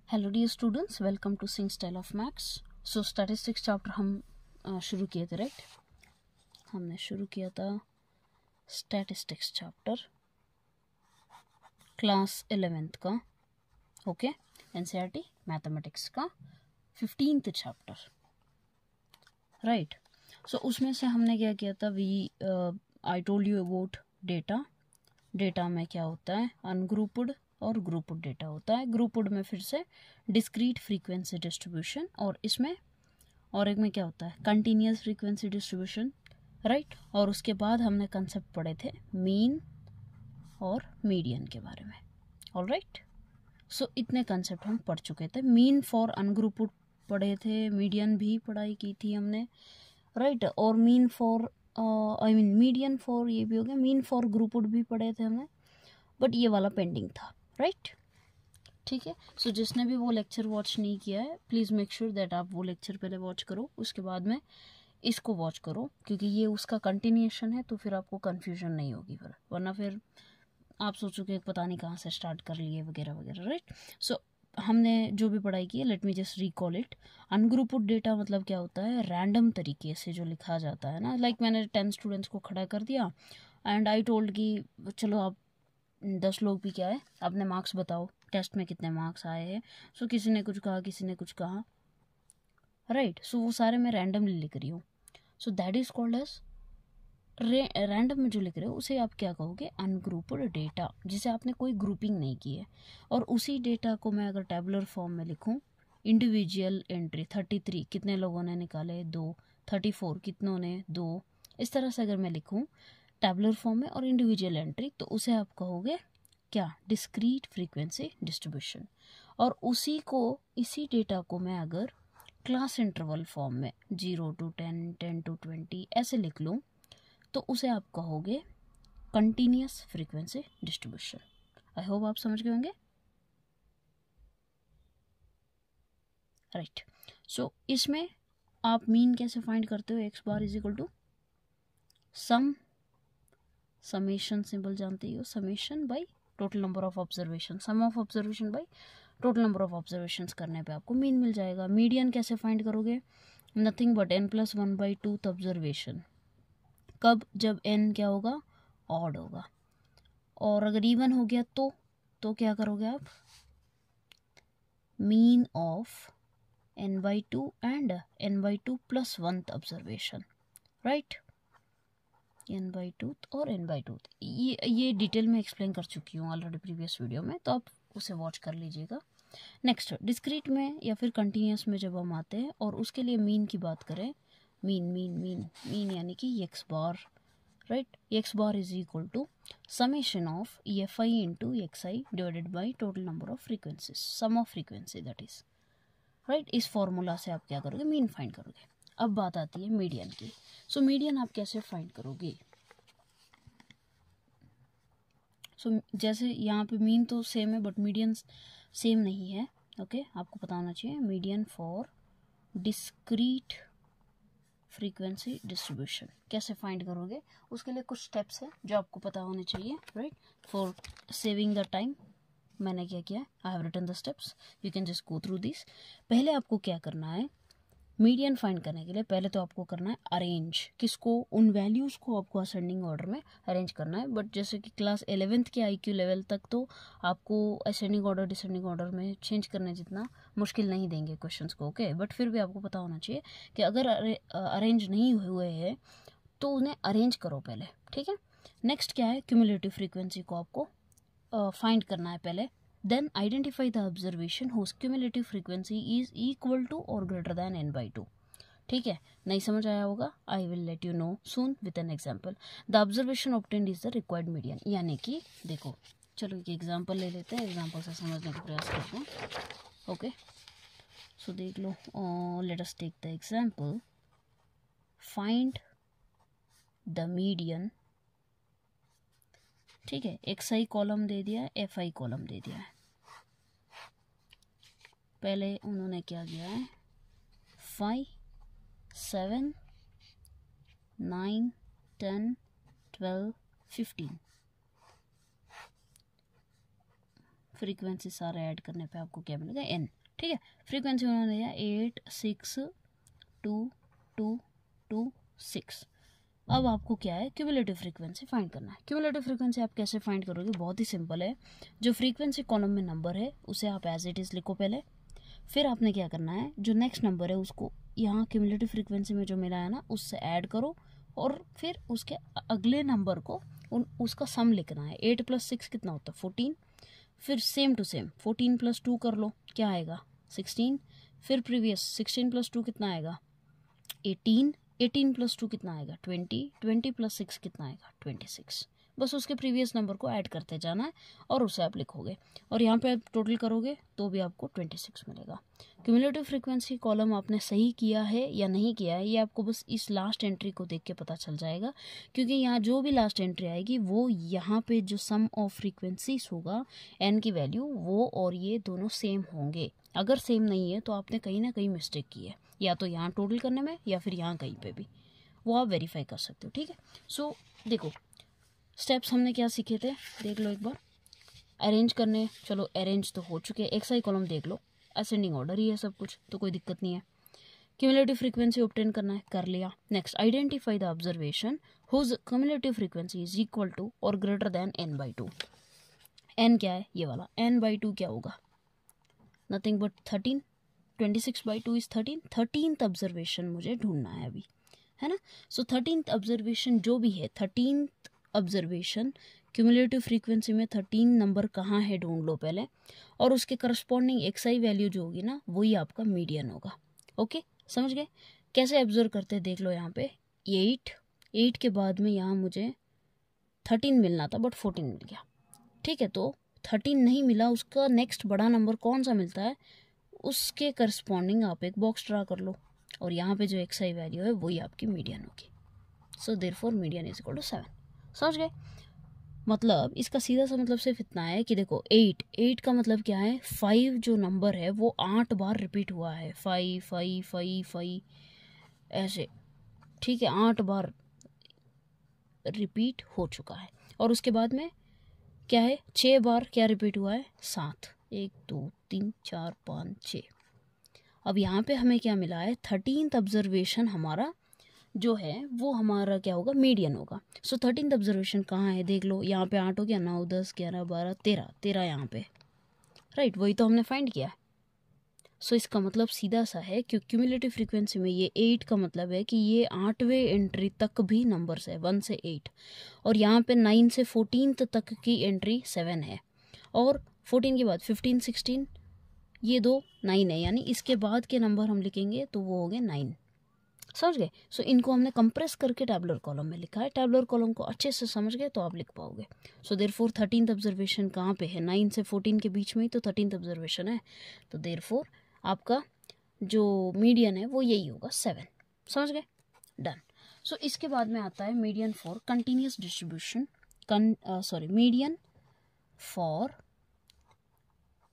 Hello dear students, welcome to Singh style of maths. So statistics chapter हम शुरू किए थे, राइट। हमने शुरू किया था स्टैटिस्टिक्स चैप्टर क्लास 11th का, ओके, एनसीईआरटी मैथमेटिक्स का 15th चैप्टर, राइट। सो उसमें से हमने क्या किया था, I told you about data. Data में क्या होता है, अनग्रुप्ड और ग्रुप्ड डेटा होता है। ग्रुप्ड में फिर से डिस्क्रीट फ्रीक्वेंसी डिस्ट्रीब्यूशन, और इसमें और एक में क्या होता है, कंटिन्यूस फ्रीक्वेंसी डिस्ट्रीब्यूशन, राइट। और उसके बाद हमने कंसेप्ट पढ़े थे मीन और मीडियन के बारे में, ऑलराइट। सो इतने कंसेप्ट हम पढ़ चुके थे। मीन फॉर अनग्रुप्ड पढ़े थे, मीडियन भी पढ़ाई की थी हमने, राइट। और मीन फॉर मीडियन फॉर ये भी हो गया, मीन फॉर ग्रुप्ड भी पढ़े थे हमने, बट ये वाला पेंडिंग था, राइट। ठीक है। सो जिसने भी वो लेक्चर वॉच नहीं किया है, प्लीज़ मेक श्योर दैट आप वो लेक्चर पहले वॉच करो, उसके बाद में इसको वॉच करो, क्योंकि ये उसका कंटिन्यूएशन है, तो फिर आपको कन्फ्यूजन नहीं होगी फिर, वरना फिर आप सोचोगे पता नहीं कहाँ से स्टार्ट कर लिए वगैरह वगैरह, राइट। सो हमने जो भी पढ़ाई की है, let me just recall it. Ungrouped data मतलब क्या होता है, रैंडम तरीके से जो लिखा जाता है ना, लाइक मैंने 10 स्टूडेंट्स को खड़ा कर दिया एंड आई टोल्ड कि चलो आप 10 लोग भी क्या है, अपने मार्क्स बताओ, टेस्ट में कितने मार्क्स आए हैं। सो किसी ने कुछ कहा, किसी ने कुछ कहा, राइट। सो वो सारे मैं रैंडमली लिख रही हूँ। So that is called as random में जो लिख रहे हो उसे आप क्या कहोगे, अनग्रुप्ड डेटा, जिसे आपने कोई ग्रुपिंग नहीं की है। और उसी डेटा को मैं अगर टेबुलर फॉर्म में लिखूं, इंडिविजुअल एंट्री 33 कितने लोगों ने निकाले, 2, 34 कितनों ने, 2, इस तरह से अगर मैं लिखूं टेबुलर फॉर्म में और इंडिविजुअल एंट्री, तो उसे आप कहोगे क्या, डिस्क्रीट फ्रीक्वेंसी डिस्ट्रीब्यूशन। और इसी डेटा को मैं अगर क्लास इंटरवल फॉर्म में 0 to 10, 10 to 20 ऐसे लिख लूँ, तो उसे आप कहोगे continuous frequency distribution. I hope आप समझ गए होंगे, राइट। सो इसमें आप मीन कैसे फाइंड करते हो, X bar is equal to summation symbol जानते ही हो, summation by total number of observation, sum of observation by total number of observations करने पे आपको मीन मिल जाएगा। मीडियन कैसे फाइंड करोगे, नथिंग बट n+1/2 ऑब्जर्वेशन। कब, जब n क्या होगा, ऑड होगा। और अगर इवन हो गया तो क्या करोगे आप, mean of n/2 and n/2 + 1 observation, right. n/2 और n/2 ये डिटेल में एक्सप्लेन कर चुकी हूँ ऑलरेडी प्रीवियस वीडियो में, तो आप उसे वॉच कर लीजिएगा। नेक्स्ट, डिस्क्रीट में या फिर कंटिन्यूस में जब हम आते हैं और उसके लिए मीन की बात करें, मीन यानी कि X bar, right. X bar is equal to summation of EFI into XI divided by total number of frequencies, sum of frequency that is, right. इस फॉर्मूला से आप क्या करोगे, मीन फाइंड करोगे। अब बात आती है मीडियन की। सो मीडियन आप कैसे फाइंड करोगे। सो जैसे यहाँ पे मीन तो सेम है बट मीडियन सेम नहीं है, ओके। आपको पता होना चाहिए median for discrete frequency distribution कैसे फाइंड करोगे, उसके लिए कुछ स्टेप्स हैं जो आपको पता होने चाहिए, right. For saving the time मैंने क्या किया, I have written the steps, you can just go through this. पहले आपको क्या करना है, मीडियन फाइंड करने के लिए पहले तो आपको करना है अरेंज, किसको, उन वैल्यूज़ को आपको असेंडिंग ऑर्डर में अरेंज करना है। बट जैसे कि क्लास 11th के IQ लेवल तक तो आपको असेंडिंग ऑर्डर डिसेंडिंग ऑर्डर में चेंज करने जितना मुश्किल नहीं देंगे क्वेश्चंस को, ओके। बट फिर भी आपको पता होना चाहिए कि अगर अरेंज नहीं हुए हैं तो उन्हें अरेंज करो पहले, ठीक है। नेक्स्ट क्या है, क्यूमुलेटिव फ्रीक्वेंसी को आपको फाइंड करना है पहले। Then identify the observation whose cumulative frequency is equal to or greater than n/2, ठीक है। नहीं समझ आया होगा, I will let you know soon with an example. The observation obtained is the required median, यानी कि देखो, चलो एक एग्जाम्पल ले लेते हैं, एग्जाम्पल से समझने का प्रयास करते हैं, ओके। सो देख लो, let us take the example, find the median, ठीक है। XI कॉलम दे दिया है, FI कॉलम दे दिया है। पहले उन्होंने क्या किया है, 5, 7, 9, 10, 12, 15, फ्रीक्वेंसी सारे ऐड करने पे आपको क्या मिलेगा, n। ठीक है, फ्रीक्वेंसी उन्होंने दिया 8 6 2 2 2 6। अब आपको क्या है, क्यूमुलेटिव फ्रीक्वेंसी फाइंड करना है। क्यूमुलेटिव फ्रीक्वेंसी आप कैसे फाइंड करोगे, बहुत ही सिंपल है। जो फ्रीक्वेंसी कॉलम में नंबर है उसे आप एज इट इज़ लिखो पहले, फिर आपने क्या करना है, जो नेक्स्ट नंबर है उसको यहाँ क्यूमुलेटिव फ्रीक्वेंसी में जो मिला है ना उससे ऐड करो, और फिर उसके अगले नंबर को उसका सम लिखना है। 8 + 6 कितना होता है, 14। फिर सेम टू सेम 14 + 2 कर लो, क्या आएगा, 16। फिर प्रीवियस 16 + 2 कितना आएगा, 18। 18 + 2 कितना आएगा, 20। 20 + 6 कितना आएगा, 26। बस उसके प्रीवियस नंबर को ऐड करते जाना है और उसे आप लिखोगे, और यहाँ पे आप टोटल करोगे तो भी आपको 26 मिलेगा। क्यूमुलेटिव फ्रीक्वेंसी कॉलम आपने सही किया है या नहीं किया है, ये आपको बस इस लास्ट एंट्री को देख के पता चल जाएगा, क्योंकि यहाँ जो भी लास्ट एंट्री आएगी वो यहाँ पे जो सम ऑफ फ्रीक्वेंसीज होगा n की वैल्यू, वो और ये दोनों सेम होंगे। अगर सेम नहीं है तो आपने कहीं ना कहीं मिस्टेक की है, या तो यहाँ टोटल करने में या फिर यहाँ कहीं पे भी, वो आप वेरीफाई कर सकते हो। ठीक है, सो देखो स्टेप्स हमने क्या सीखे थे, देख लो एक बार। अरेंज करने, चलो अरेंज तो हो चुके, XI कॉलम देख लो, असेंडिंग ऑर्डर ही है सब कुछ, तो कोई दिक्कत नहीं है। क्यूमुलेटिव फ्रीक्वेंसी ऑब्टेन करना है, कर लिया। Next, identify the observation whose cumulative frequency is equal to और ग्रेटर देन n/2। n क्या है, ये वाला, n/2 क्या होगा, nothing but 13। 26/2 is 13। 13th observation मुझे ढूंढना है अभी, है ना। सो 13th ऑब्जर्वेशन जो भी है, 13th ऑब्जर्वेशन क्यूमुलेटिव फ्रीक्वेंसी में 13 नंबर कहाँ है ढूंढ लो पहले, और उसके करस्पॉन्डिंग XI वैल्यू जो होगी ना वही आपका मीडियन होगा। ओके, समझ गए कैसे ऑब्जर्व करते हैं, देख लो यहाँ पे 8 के बाद में यहाँ मुझे 13 मिलना था बट 14 मिल गया। ठीक है, तो 13 नहीं मिला, उसका नेक्स्ट बड़ा नंबर कौन सा मिलता है, उसके करस्पॉन्डिंग आप एक बॉक्स ड्रा कर लो, और यहाँ पे जो XI वैल्यू है वही आपकी मीडियन होगी। So therefore median is equal to 7। समझ गए, मतलब इसका सीधा सा मतलब सिर्फ इतना है कि देखो 8 का मतलब क्या है, 5 जो नंबर है वो 8 बार रिपीट हुआ है, 5 5 5 5 ऐसे। ठीक है, 8 बार रिपीट हो चुका है, और उसके बाद में क्या है, 6 बार क्या रिपीट हुआ है, 7। 1 2 3 4 5 6। अब यहाँ पे हमें क्या मिला है, 13th ऑब्जर्वेशन हमारा जो है वो हमारा क्या होगा, मीडियन होगा। सो 13th ऑब्जर्वेशन कहाँ है, देख लो, यहाँ पे 8 हो गया, 9 10 11 12 13 यहाँ पे, राइट, वही तो हमने फाइंड किया है। सो इसका मतलब सीधा सा है कि क्यूमुलेटिव फ्रीक्वेंसी में ये 8 का मतलब है कि ये 8वें एंट्री तक भी नंबर्स है, 1 से 8, और यहाँ पे 9 से 14th तक की एंट्री 7 है, और 14 के बाद 15 16 ये दो 9 है, यानी इसके बाद के नंबर हम लिखेंगे तो वो हो गए 9। समझ गए, सो इनको हमने कंप्रेस करके टैबुलर कॉलम में लिखा है। टैबुलर कॉलम को अच्छे से समझ गए तो आप लिख पाओगे। सो देयरफॉर 13th ऑब्जर्वेशन कहाँ पे है, 9 से 14 के बीच में ही तो 13th ऑब्जर्वेशन है, तो देयरफॉर आपका जो मीडियन है वो यही होगा, 7। समझ गए, डन। सो इसके बाद में आता है median for continuous distribution, median for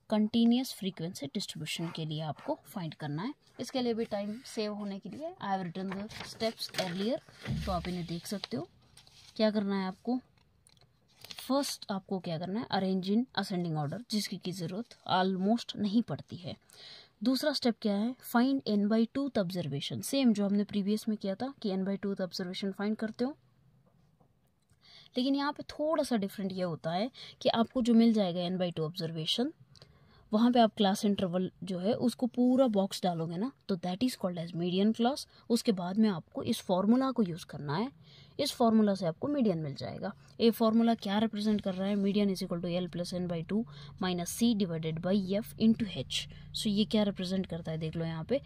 continuous frequency distribution के लिए आपको फाइंड करना है। इसके लिए भी टाइम सेव होने के लिए I have written the steps earlier, तो आप इन्हें देख सकते हो। क्या करना है आपको, फर्स्ट आपको क्या करना है, अरेंज इन असेंडिंग ऑर्डर, जिसकी की ज़रूरत ऑलमोस्ट नहीं पड़ती है। दूसरा स्टेप क्या है, फाइंड n/2th ऑब्जर्वेशन, सेम जो हमने प्रीवियस में किया था कि n/2th ऑब्जर्वेशन फाइंड करते हो, लेकिन यहाँ पे थोड़ा सा डिफरेंट ये होता है कि आपको जो मिल जाएगा n/2 ऑब्जर्वेशन, वहाँ पे आप क्लास इंटरवल जो है उसको पूरा बॉक्स डालोगे ना, तो that is called as median class. उसके बाद में आपको इस फॉर्मूला को यूज़ करना है, इस फॉर्मूला से आपको मीडियन मिल जाएगा। ये फॉर्मूला क्या रिप्रेजेंट कर रहा है, median is equal to L + n/2 - C divided by F into H। So ये क्या रिप्रेजेंट करता है, देख लो यहाँ पे,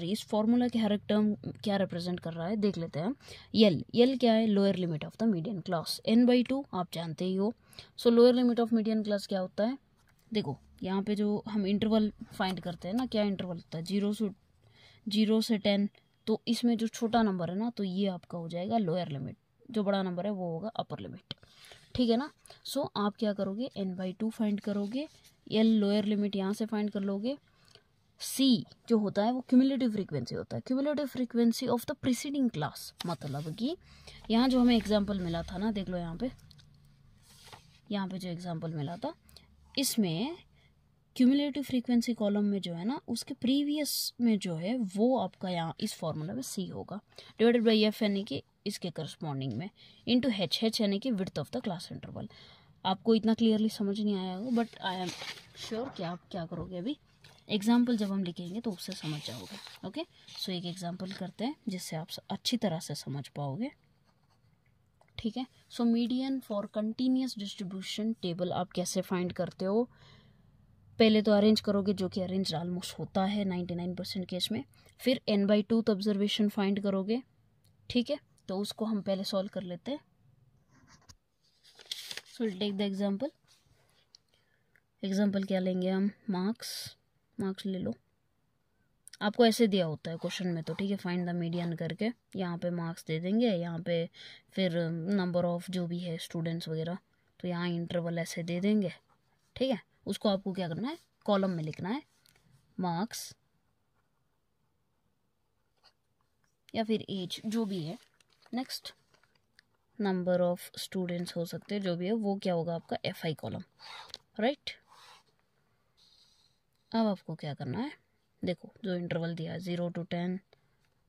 इस फॉर्मूला के हर एक टर्म क्या रिप्रेजेंट कर रहा है देख लेते हैं। L क्या है, lower limit of the median class, n/2 आप जानते ही हो। सो lower limit of median class क्या होता है, देखो यहाँ पे जो हम इंटरवल फाइंड करते हैं ना, क्या इंटरवल होता है, 0 से 10, तो इसमें जो छोटा नंबर है ना तो ये आपका हो जाएगा लोअर लिमिट, जो बड़ा नंबर है वो होगा अपर लिमिट। ठीक है ना, सो आप क्या करोगे, n/2 फाइंड करोगे, L लोअर लिमिट यहाँ से फाइंड कर लोगे, C जो होता है वो क्यूमुलेटिव फ्रीक्वेंसी होता है, cumulative frequency of the preceding class, मतलब कि यहाँ जो हमें एग्जाम्पल मिला था ना, देख लो यहाँ पे जो एग्जाम्पल मिला था इसमें क्यूमुलेटिव फ्रीक्वेंसी कॉलम में जो है ना, उसके प्रीवियस में जो है वो आपका यहाँ इस फॉर्मूला में सी होगा, डिवाइडेड बाई एफ यानी कि इसके करस्पॉन्डिंग में, इनटू एच, एच यानी कि width of the class interval. आपको इतना क्लियरली समझ नहीं आया होगा, बट आई एम श्योर कि आप क्या करोगे, अभी एग्जाम्पल जब हम लिखेंगे तो उससे समझ जाओगे। ओके, सो एक एग्जाम्पल करते हैं जिससे आप अच्छी तरह से समझ पाओगे। ठीक है, so median for continuous distribution table आप कैसे फाइंड करते हो? पहले तो अरेंज करोगे, जो कि अरेंज ऑलमोस्ट होता है 99% केस में। फिर n/2 ऑब्जर्वेशन फाइंड करोगे। ठीक है, तो उसको हम पहले सॉल्व कर लेते हैं। So will take the example. Example क्या लेंगे हम? मार्क्स ले लो। आपको ऐसे दिया होता है क्वेश्चन में तो, ठीक है, फाइंड द मीडियन करके यहाँ पे मार्क्स दे देंगे, यहाँ पे फिर नंबर ऑफ जो भी है स्टूडेंट्स वगैरह, तो यहाँ इंटरवल ऐसे दे देंगे। ठीक है, उसको आपको क्या करना है, कॉलम में लिखना है, मार्क्स या फिर एज जो भी है, नेक्स्ट नंबर ऑफ स्टूडेंट्स हो सकते हैं, जो भी है वो क्या होगा आपका FI कॉलम, राइट। अब आपको क्या करना है, देखो जो इंटरवल दिया है 0 to 10,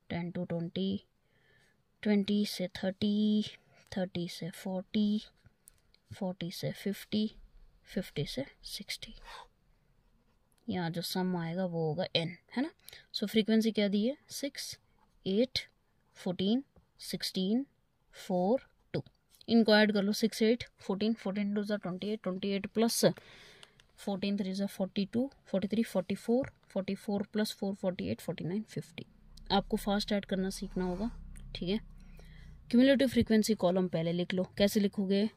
10 to 20, 20 से 30, 30 से 40, 40 से 50, 50 से 60, यहाँ जो सम आएगा वो होगा n, है ना। सो फ्रीक्वेंसी क्या दी है? 6, 8, 14, 16, 4, 2। इनको ऐड कर लो, 6, 8, 14, 14 2 28, 28 प्लस 14 3 42, 43, 44, 44 प्लस 4 48, 49, 50। आपको फास्ट ऐड करना सीखना होगा। ठीक है, क्यूमुलेटिव फ्रीक्वेंसी कॉलम पहले लिख लो। कैसे लिखोगे?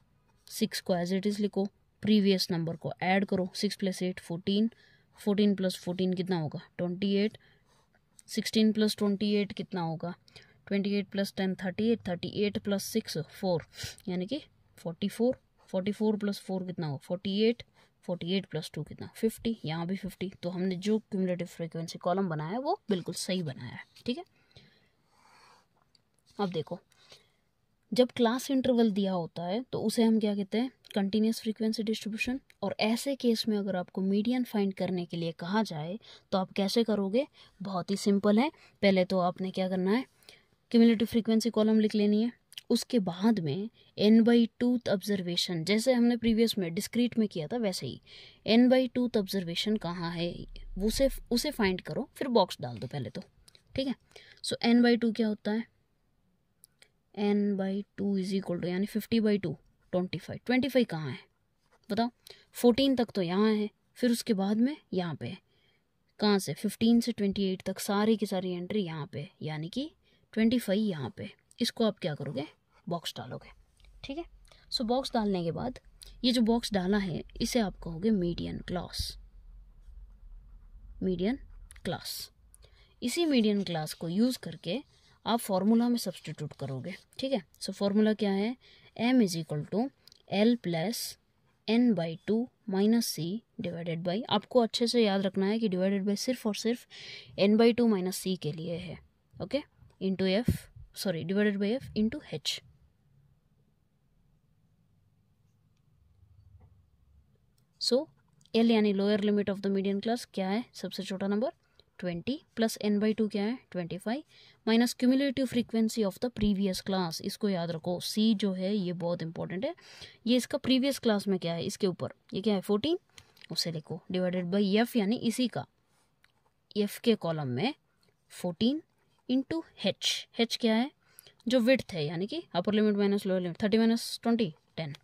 6 को एज इट इज लिखो, प्रीवियस नंबर को ऐड करो, 6 + 8 14, 14 + 14 कितना होगा? 28, 16 + 28 कितना होगा? 28 + 10 38, 38 + 6 4 यानी कि 44, 44 + 4 कितना होगा? 48, 48 + 2 कितना? 50, यहाँ भी 50। तो हमने जो क्यूमुलेटिव फ्रीक्वेंसी कॉलम बनाया है वो बिल्कुल सही बनाया है। ठीक है, अब देखो, जब क्लास इंटरवल दिया होता है तो उसे हम क्या कहते हैं? Continuous frequency distribution. और ऐसे केस में अगर आपको मीडियन फाइंड करने के लिए कहा जाए तो आप कैसे करोगे? बहुत ही सिंपल है। पहले तो आपने क्या करना है, क्यूमुलेटिव फ्रीक्वेंसी कॉलम लिख लेनी है। उसके बाद में n/2 ऑब्जर्वेशन, जैसे हमने प्रीवियस में डिस्क्रीट में किया था वैसे ही n/2 ऑब्जर्वेशन कहाँ है उसे फाइंड करो, फिर बॉक्स डाल दो पहले तो। ठीक है, सो n/2 क्या होता है? n/2 इज इक्वल टू, यानी 50/2 25। 25 कहाँ है बताओ? 14 तक तो यहाँ है, फिर उसके बाद में यहाँ पे कहाँ से? 15 से 28 तक सारी की सारी एंट्री यहाँ पे, यानी कि 25 यहाँ पे। इसको आप क्या करोगे? बॉक्स डालोगे। ठीक है, सो बॉक्स डालने के बाद ये जो बॉक्स डाला है इसे आप कहोगे मीडियन क्लास। मीडियन क्लास, इसी मीडियन क्लास को यूज़ करके आप फॉर्मूला में सब्सटीट्यूट करोगे। ठीक है, सो फॉर्मूला क्या है? m = L + n/2 - c divided by, आपको अच्छे से याद रखना है कि डिवाइडेड बाई सिर्फ और सिर्फ n/2 - c के लिए है। Okay, into divided by f into h। So L यानी lower limit of the median class क्या है? सबसे छोटा नंबर 20 प्लस n/2 क्या है? 25 minus cumulative frequency of the previous class. इसको याद रखो, C जो है ये बहुत इंपॉर्टेंट है। ये इसका प्रीवियस क्लास में क्या है? इसके ऊपर ये क्या है? 14, उसे लिखो डिवाइडेड बाई f, यानी इसी का f के कॉलम में 14 इंटू h क्या है? जो विड्थ है, यानी कि upper limit minus lower limit, 30 - 20 10।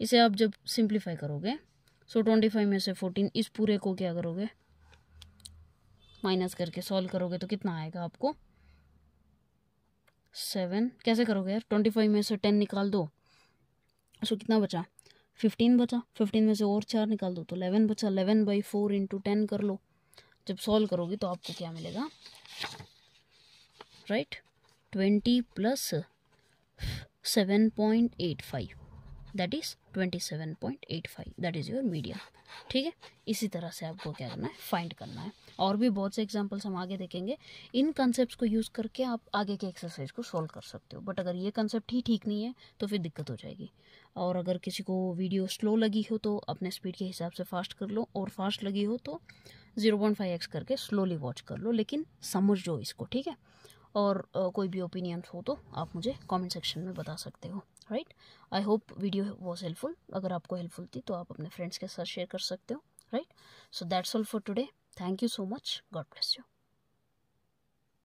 इसे आप जब सिंप्लीफाई करोगे, सो 25 में से 14, इस पूरे को क्या करोगे? माइनस करके सॉल्व करोगे तो कितना आएगा आपको? 7। कैसे करोगे यार? 25 में से 10 निकाल दो, सो कितना बचा? 15 बचा। 15 में से और 4 निकाल दो तो 11 बचा। 11/4 इंटू 10 कर लो। जब सॉल्व करोगे तो आपको क्या मिलेगा? Right, 20 + 7.85 that is 27.85, that is your median. ठीक है, इसी तरह से आपको क्या करना है, फाइंड करना है। और भी बहुत से एग्जांपल्स हम आगे देखेंगे। इन कंसेप्ट्स को यूज़ करके आप आगे के एक्सरसाइज को सॉल्व कर सकते हो। बट अगर ये कंसेप्ट ही ठीक नहीं है तो फिर दिक्कत हो जाएगी। और अगर किसी को वीडियो स्लो लगी हो तो अपने स्पीड के हिसाब से फास्ट कर लो, और फास्ट लगी हो तो 0.5x करके स्लोली वॉच कर लो, लेकिन समझो इसको। ठीक है, और कोई भी ओपिनियंस हो तो आप मुझे कमेंट सेक्शन में बता सकते हो। Right, I hope video was helpful. अगर आपको हेल्पफुल थी तो आप अपने फ्रेंड्स के साथ शेयर कर सकते हो। Right, so that's all for today. Thank you so much, God bless you.